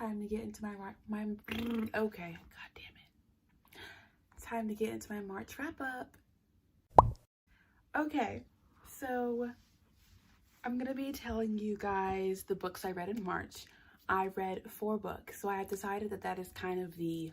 time to get into okay, god damn it. It's time to get into my March wrap up. Okay, so I'm gonna be telling you guys the books I read in March. I read 4 books, so I have decided that that is kind of the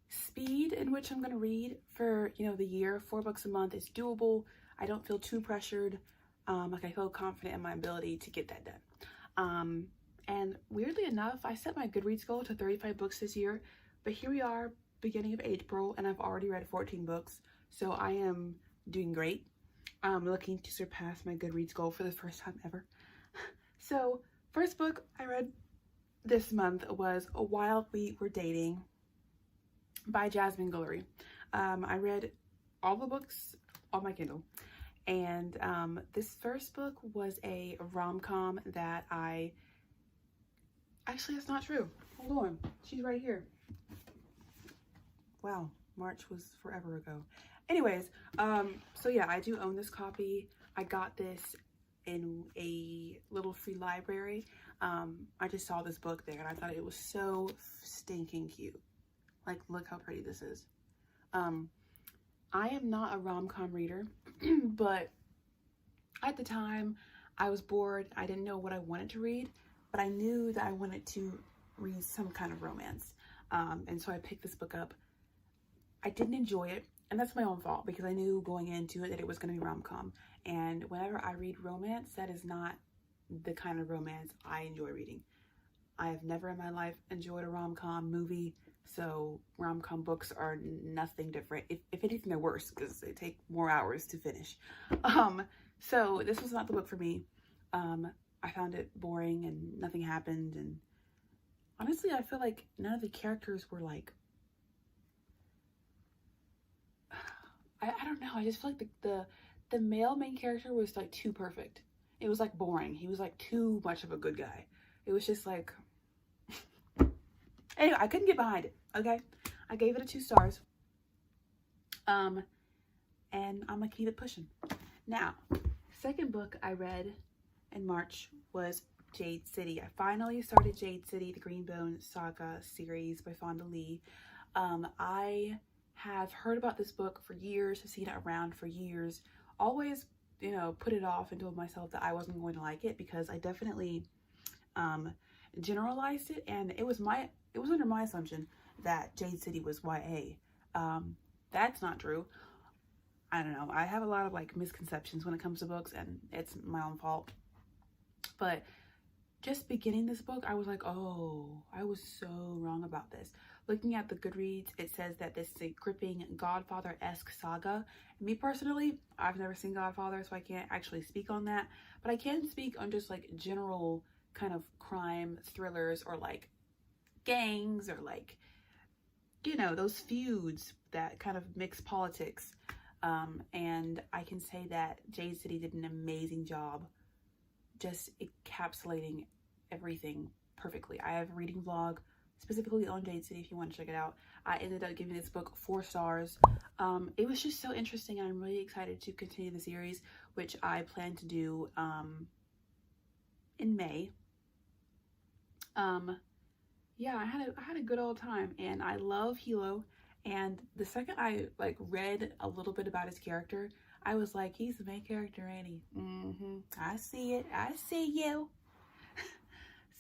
speed in which I'm gonna read for, you know, the year. 4 books a month is doable. I don't feel too pressured. Like I feel confident in my ability to get that done. And weirdly enough, I set my Goodreads goal to 35 books this year, but here we are, beginning of April, and I've already read 14 books, so I am doing great. I'm looking to surpass my Goodreads goal for the first time ever. So, first book I read this month was While We Were Dating by Jasmine Guillory. I read all the books on my Kindle, and this first book was a rom-com that actually, that's not true. Hold on, she's right here. Wow, March was forever ago. Anyways, so yeah, I do own this copy. I got this in a little free library. I just saw this book there and I thought it was so stinking cute. Like, look how pretty this is. I am not a rom-com reader, but at the time I was bored. I didn't know what I wanted to read, but I knew that I wanted to read some kind of romance. And so I picked this book up. I didn't enjoy it, and that's my own fault because I knew going into it that it was going to be rom-com. And whenever I read romance, that is not the kind of romance I enjoy reading. I have never in my life enjoyed a rom-com movie, so rom-com books are nothing different. If anything, they're worse because they take more hours to finish. So this was not the book for me. I found it boring and nothing happened, and honestly, I feel like none of the characters were like, I don't know, I just feel like the male main character was like too perfect. It was like boring. He was like too much of a good guy. It was just like, anyway, I couldn't get behind it, okay? I gave it a 2 stars. And I'm gonna keep it pushing. Now, second book I read in March was Jade City. I finally started Jade City, the Greenbone Saga series by Fonda Lee. I have heard about this book for years, have seen it around for years, always, you know, put it off and told myself that I wasn't going to like it because I definitely generalized it, and it was under my assumption that Jade City was YA. That's not true. I don't know. I have a lot of like misconceptions when it comes to books, and it's my own fault. But just beginning this book, I was like, oh, I was so wrong about this. Looking at the Goodreads, it says that this is a gripping Godfather-esque saga. Me personally, I've never seen Godfather, so I can't actually speak on that. But I can speak on just like general kind of crime thrillers, or like gangs, or like, you know, those feuds that kind of mix politics. And I can say that Jade City did an amazing job just encapsulating everything perfectly. I have a reading vlog specifically on Jade City if you want to check it out. I ended up giving this book 4 stars. It was just so interesting, and I'm really excited to continue the series, which I plan to do in May. Yeah, I had a good old time, and I love Hilo. And the second I like read a little bit about his character, I was like, he's the main character, ain't he? I see it. I see you.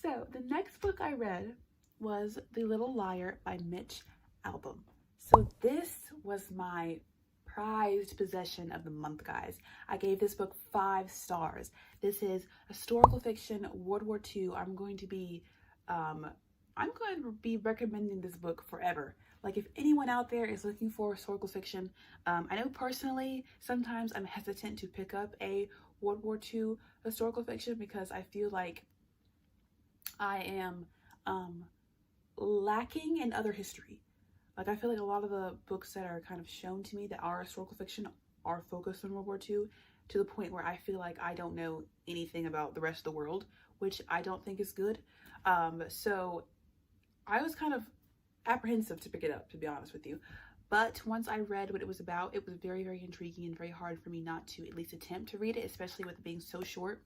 So the next book I read was The Little Liar by Mitch Albom. So this was my prized possession of the month, guys. I gave this book 5 stars. This is historical fiction, World War II. I'm going to be recommending this book forever. Like, if anyone out there is looking for historical fiction, I know personally sometimes I'm hesitant to pick up a World War II historical fiction because I feel like I am lacking in other history. Like, I feel like a lot of the books that are kind of shown to me that are historical fiction are focused on World War II, to the point where I feel like I don't know anything about the rest of the world, which I don't think is good. So I was kind of apprehensive to pick it up, to be honest with you. But once I read what it was about, it was very, very intriguing and very hard for me not to at least attempt to read it, especially with it being so short.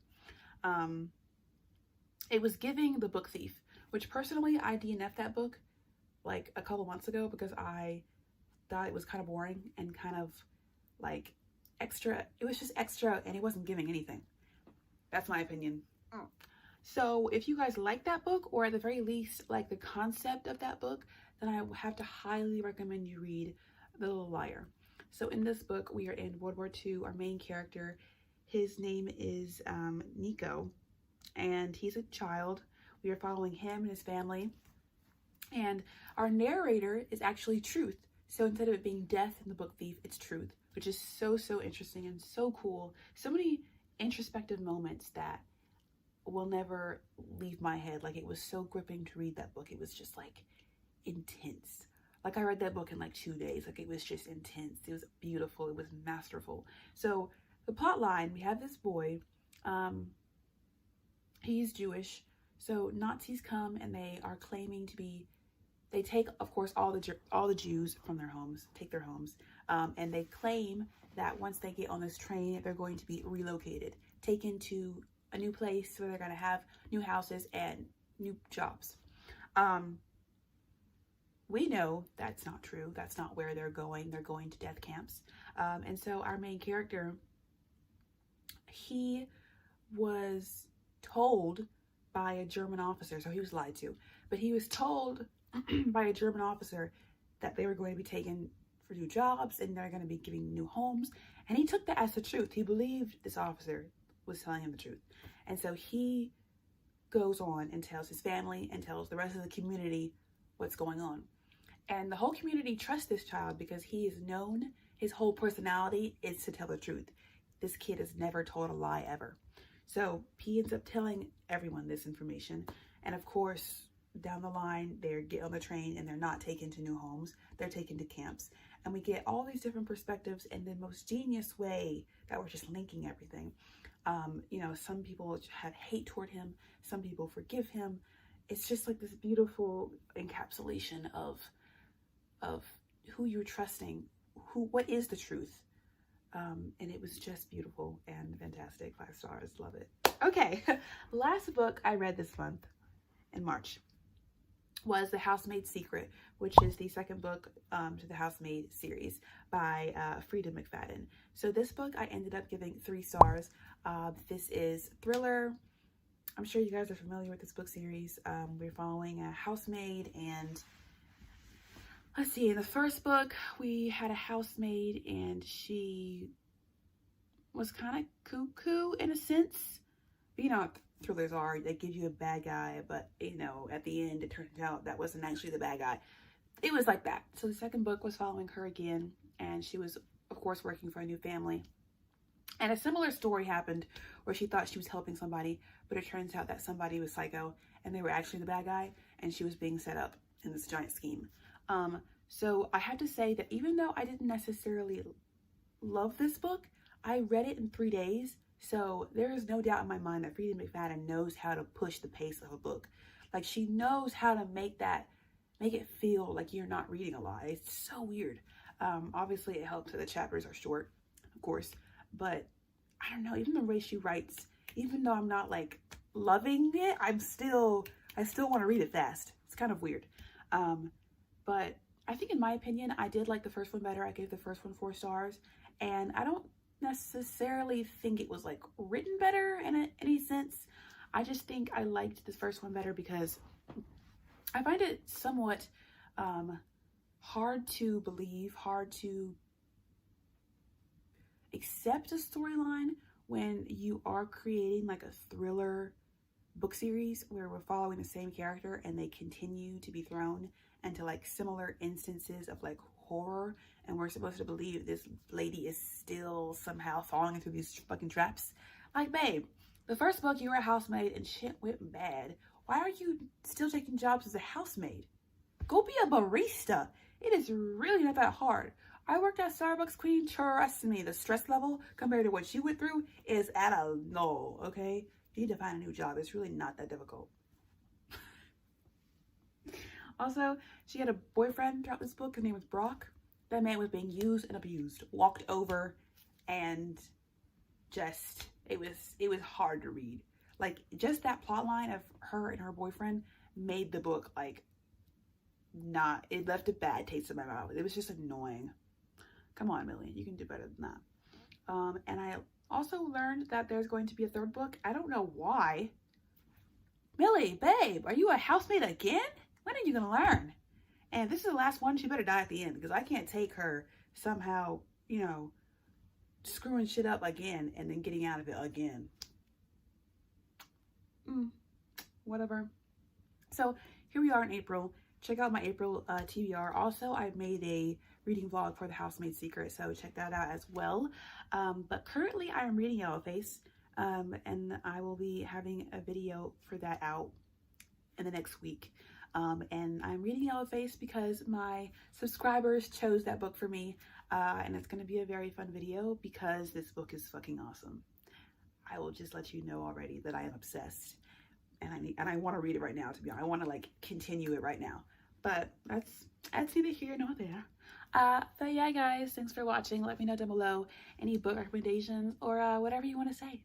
It was giving The Book Thief, which personally I DNF'd that book like a couple months ago because I thought it was kind of boring and kind of like extra. It was just extra and it wasn't giving anything. That's my opinion. So if you guys like that book, or at the very least like the concept of that book, then I have to highly recommend you read The Little Liar. So in this book, we are in World War II. Our main character, his name is Nico, and he's a child. We are following him and his family. And our narrator is actually Truth. So instead of it being death in The Book Thief, it's Truth, which is so interesting and so cool. So many introspective moments that will never leave my head. Like, it was so gripping to read that book. It was just like intense. Like, I read that book in like 2 days. Like, it was just intense. It was beautiful. It was masterful. So the plot line, we have this boy, he's Jewish. So Nazis come and they are claiming to be, they take, of course, all the Jews from their homes, take their homes, and they claim that once they get on this train, they're going to be relocated, taken to a new place where they're going to have new houses and new jobs. We know that's not true. That's not where they're going. They're going to death camps. And so our main character, he was told by a German officer, so he was lied to, but he was told by a German officer that they were going to be taken for new jobs and they're going to be giving new homes. And he took that as the truth. He believed this officer was telling him the truth. And so he goes on and tells his family and tells the rest of the community what's going on. And the whole community trusts this child because he is known, his whole personality is to tell the truth. This kid has never told a lie ever. So he ends up telling everyone this information. And of course, down the line, they get on the train and they're not taken to new homes. They're taken to camps. And we get all these different perspectives in the most genius way that we're just linking everything. You know, some people have hate toward him. Some people forgive him. It's just like this beautiful encapsulation of who you're trusting, what is the truth. And it was just beautiful and fantastic. 5 stars, love it. Okay, last book I read this month in March was The Housemaid's Secret, which is the second book to the Housemaid series by Frida McFadden. So this book I ended up giving 3 stars. This is thriller. I'm sure you guys are familiar with this book series. We're following a housemaid, and let's see, in the first book we had a housemaid and she was kind of cuckoo in a sense. You know, thrillers are, they give you a bad guy, but you know, at the end it turns out that wasn't actually the bad guy. It was like that. So the second book was following her again, and she was of course working for a new family. And a similar story happened where she thought she was helping somebody, but it turns out that somebody was psycho and they were actually the bad guy, and she was being set up in this giant scheme. So I have to say that even though I didn't necessarily love this book, I read it in 3 days. So there is no doubt in my mind that Frida McFadden knows how to push the pace of a book. Like, she knows how to make it feel like you're not reading a lot. It's so weird. Obviously it helps that the chapters are short, of course, but I don't know, even the way she writes, even though I'm not like loving it, I still want to read it fast. It's kind of weird. But I think in my opinion, I did like the first one better. I gave the first one 4 stars, and I don't necessarily think it was like written better in any sense. I just think I liked the first one better because I find it somewhat hard to believe, hard to accept a storyline when you are creating like a thriller book series where we're following the same character and they continue to be thrown into like similar instances of like horror, and we're supposed to believe this lady is still somehow falling into these fucking traps. Like, babe, the first book you were a housemaid and shit went bad. Why are you still taking jobs as a housemaid? Go be a barista. It is really not that hard. I worked at Starbucks, queen. Trust me, the stress level compared to what you went through is at a low, okay? You need to find a new job. It's really not that difficult. Also, she had a boyfriend throughout this book. His name was Brock. That man was being used and abused, walked over, and just, it was hard to read. Like, just that plot line of her and her boyfriend made the book, like, not, it left a bad taste in my mouth. It was just annoying. Come on, Millie, you can do better than that. And I also learned that there's going to be a third book. I don't know why. Millie, babe, are you a housemaid again? When are you gonna learn? And if this is the last one, she better die at the end, because I can't take her somehow, you know, screwing shit up again and then getting out of it again. Whatever. So here we are in April. Check out my April TBR. Also, I made a reading vlog for The Housemaid's Secret, so check that out as well. But currently I am reading Yellowface, and I will be having a video for that out in the next week. And I'm reading Yellowface because my subscribers chose that book for me, and it's going to be a very fun video because this book is fucking awesome. I will just let you know already that I am obsessed, and I want to read it right now, to be honest. I want to like continue it right now, but that's neither here nor there. But yeah, guys, thanks for watching. Let me know down below any book recommendations or whatever you want to say.